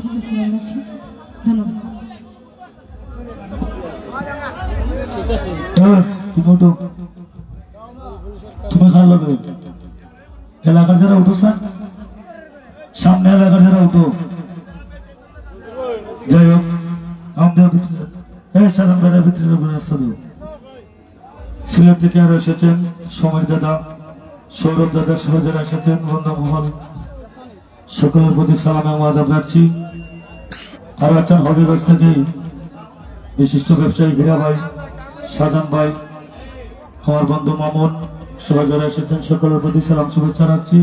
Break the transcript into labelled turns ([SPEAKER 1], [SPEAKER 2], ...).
[SPEAKER 1] থেকে সালাম রাখছি। ধন্যবাদ।
[SPEAKER 2] তুমি খারাপ লাগে এলাকার যারা উঠো স্যার, সামনে এলাকার যারা উঠো। যাই হোক, আমাদের সাধারণ বেড়ার ভিতরে রাস্তা দেব। সিলেট থেকে আরো এসেছেন সমীর দাদা, সৌরভ দাদা সহ যারা এসেছেন বন্ধুমহল, সকলের প্রতি সালাম এবং আদাব রাখছি। আরো আছেন হবিগঞ্জ থেকে বিশিষ্ট ব্যবসায়ী হীরা ভাই, সাজান ভাই, আমার বন্ধু মামুন, সবাই যারা এসেছেন সকলের প্রতি সালাম শুভেচ্ছা রাখছি।